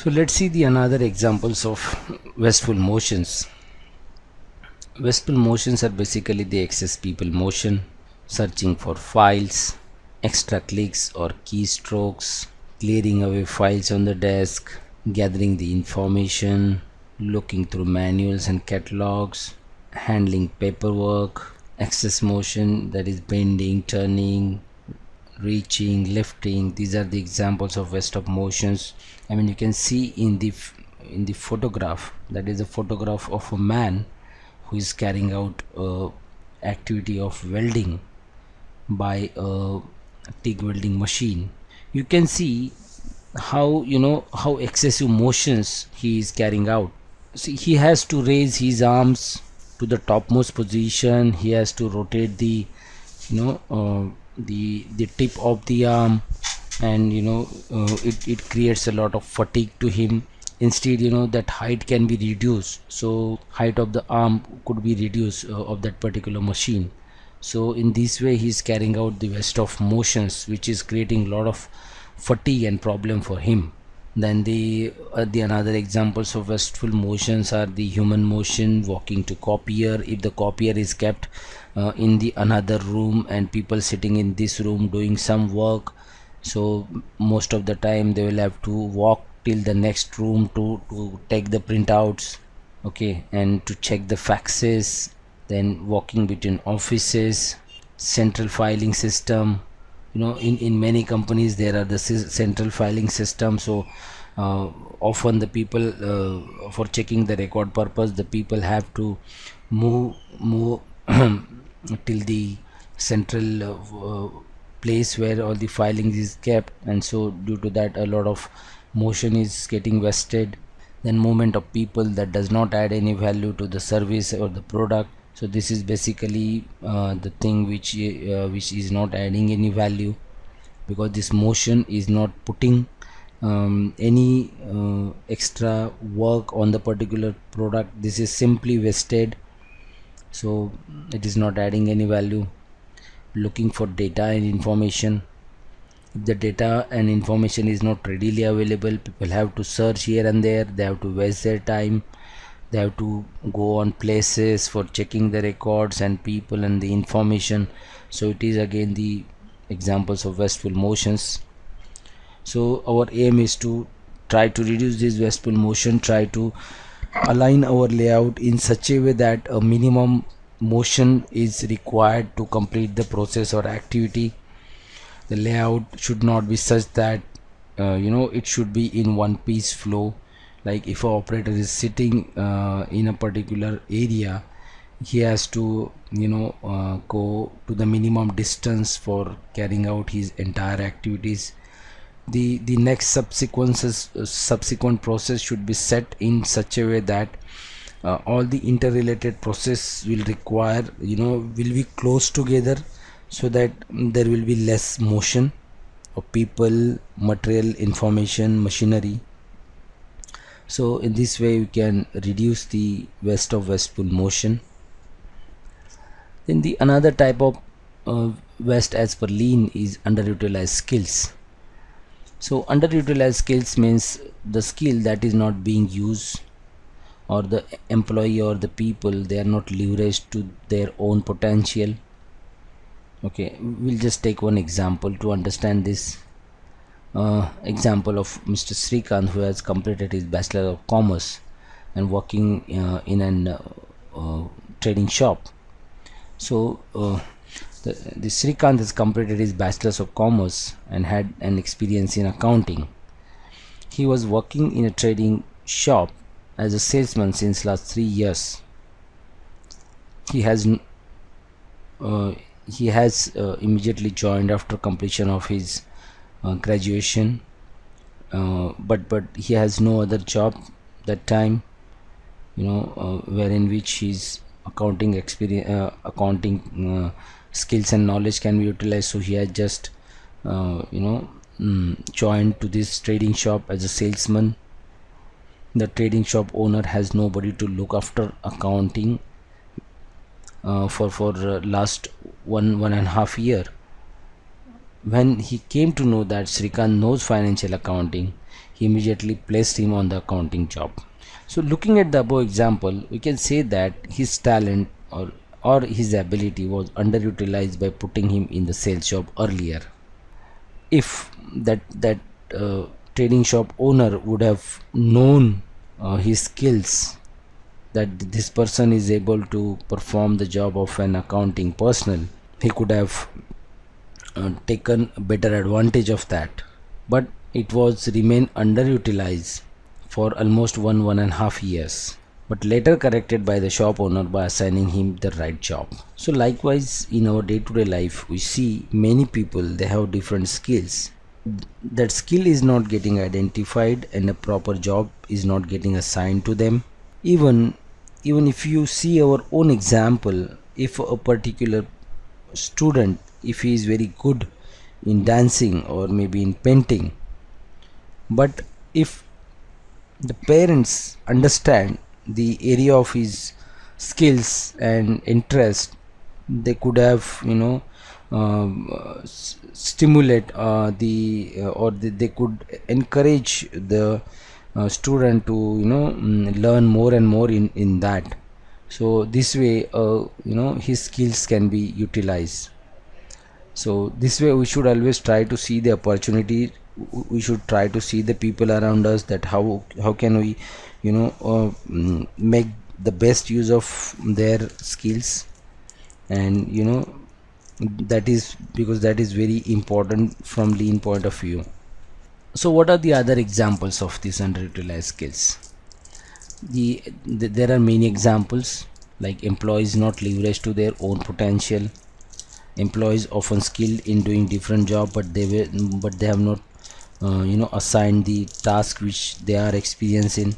So let's see the another examples of wasteful motions. Wasteful motions are basically the excess people motion, searching for files, extra clicks or keystrokes, clearing away files on the desk, gathering the information, looking through manuals and catalogs, handling paperwork, excess motion, that is bending, turning, reaching, lifting. These are the examples of waste of motions. I mean, you can see in the photograph, that is a photograph of a man who is carrying out activity of welding by a TIG welding machine. You can see how, how excessive motions he is carrying out. See, he has to raise his arms to the topmost position. He has to rotate the, the tip of the arm, and it creates a lot of fatigue to him. Instead, that height can be reduced, so height of the arm could be reduced of that particular machine. So in this way he is carrying out the waste of motions, which is creating a lot of fatigue and problem for him. Then the another examples of wasteful motions are the human motion, walking to copier. If the copier is kept in the another room and people sitting in this room doing some work, so most of the time they will have to walk till the next room to take the printouts, okay, and to check the faxes. Then walking between offices, central filing system. In many companies there are the central filing system. So often the people, for checking the record purpose, the people have to move till the central place where all the filings is kept, and so due to that a lot of motion is getting wasted. Then movement of people, that does not add any value to the service or the product. So this is basically the thing which is not adding any value, because this motion is not putting any extra work on the particular product. This is simply wasted, so it is not adding any value. Looking for data and information. If the data and information is not readily available, people have to search here and there. They have to waste their time. They have to go on places for checking the records and people and the information. So it is again the examples of wasteful motions. So our aim is to try to reduce this wasteful motion, try to align our layout in such a way that a minimum motion is required to complete the process or activity. The layout should not be such that it should be in one piece flow. Like if an operator is sitting in a particular area, he has to go to the minimum distance for carrying out his entire activities. The next subsequent process should be set in such a way that all the interrelated process will require, will be close together, so that there will be less motion of people, material, information, machinery. So in this way we can reduce the waste of wasteful motion. Then the another type of waste as per lean is underutilized skills. So underutilized skills means the skill that is not being used, or the employee or the people, they are not leveraged to their own potential. Okay, we'll just take one example to understand this. Example of Mr. Srikanth, who has completed his Bachelor of Commerce and working in an trading shop. So the Srikanth has completed his Bachelor's of Commerce and had an experience in accounting. He was working in a trading shop as a salesman since last 3 years. He has immediately joined after completion of his graduation, but he has no other job that time, wherein which his accounting experience, accounting skills and knowledge can be utilized. So he had just joined to this trading shop as a salesman. The trading shop owner has nobody to look after accounting for last one and a half year. When he came to know that Srikanth knows financial accounting, immediately placed him on the accounting job. So looking at the above example, we can say that his talent or his ability was underutilized by putting him in the sales job earlier. If that trading shop owner would have known his skills, that this person is able to perform the job of an accounting personnel, he could have taken better advantage of that. But it was remained underutilized for almost 1.5 years, but later corrected by the shop owner by assigning him the right job. So likewise, in our day-to-day life, we see many people, they have different skills. That skill is not getting identified and a proper job is not getting assigned to them. Even if you see our own example, if a particular student, if he is very good in dancing or maybe in painting, but if the parents understand the area of his skills and interest, they could have, stimulate they could encourage the student to learn more and more in that. So this way, his skills can be utilized. So this way we should always try to see the opportunity. We should try to see the people around us, that how can we make the best use of their skills. And that is because that is very important from lean point of view. So what are the other examples of these underutilized skills? There are many examples, like employees not leveraged to their own potential. Employees often skilled in doing different job, but they have not assigned the task which they are experiencing.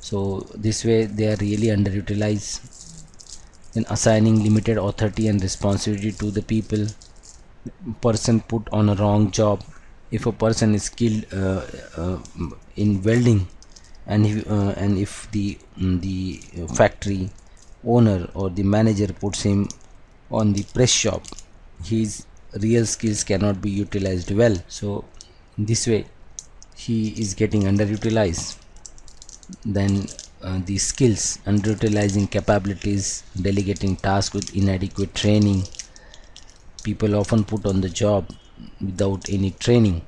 So this way they are really underutilized. In assigning limited authority and responsibility to the people, person put on a wrong job. If a person is skilled in welding, and if the factory owner or the manager puts him on the press shop, his real skills cannot be utilized well. So this way he is getting underutilized. Then the skills, underutilizing capabilities, delegating tasks with inadequate training. People often put on the job without any training.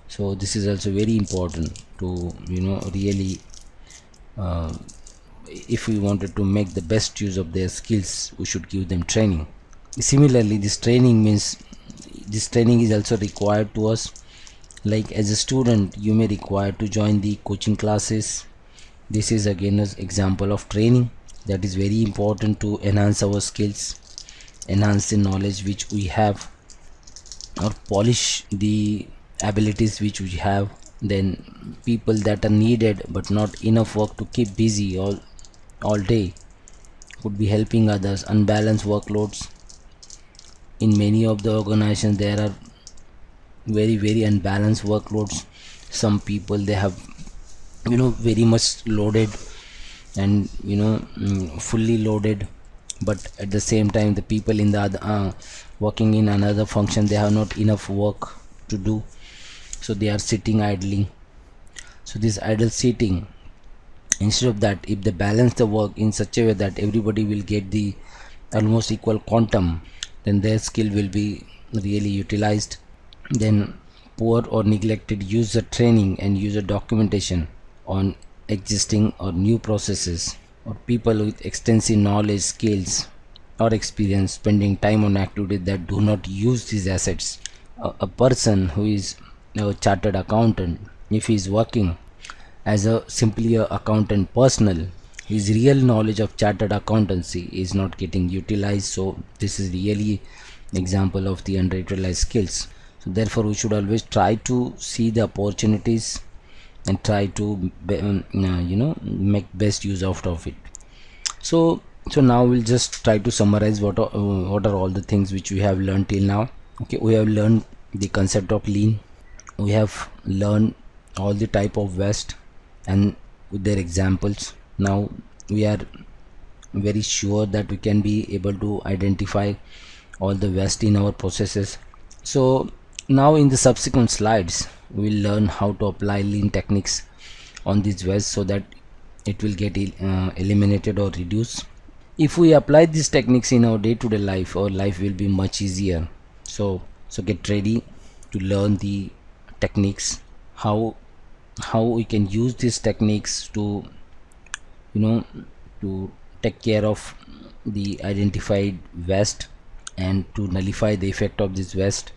So this is also very important to really, if we wanted to make the best use of their skills, we should give them training. Similarly, this training is also required to us. Like as a student, you may require to join the coaching classes. This is again an example of training that is very important to enhance our skills, enhance the knowledge which we have, or polish the abilities which we have. Then people that are needed but not enough work to keep busy all day could be helping others. Unbalanced workloads. In many of the organizations, there are very unbalanced workloads. Some people, they have very much loaded and fully loaded, but at the same time the people in the other working in another function, they have not enough work to do, so they are sitting idling. So this idle sitting, instead of that, if they balance the work in such a way that everybody will get the almost equal quantum, then their skill will be really utilized. Then poor or neglected user training and user documentation on existing or new processes, or people with extensive knowledge, skills or experience spending time on activities that do not use these assets. A person who is a chartered accountant, if he is working as a simply a accountant personnel, his real knowledge of chartered accountancy is not getting utilized. So this is really example of the underutilized skills. So therefore we should always try to see the opportunities and try to make best use out of it. So now we'll just try to summarize what are all the things which we have learned till now. Okay, we have learned the concept of lean, we have learned all the type of waste and with their examples. Now we are very sure that we can be able to identify all the waste in our processes. So now in the subsequent slides, we'll learn how to apply lean techniques on this waste so that it will get eliminated or reduced. If we apply these techniques in our day-to-day life, our life will be much easier. So get ready to learn the techniques, how we can use these techniques to, you know, to take care of the identified waste and to nullify the effect of this waste.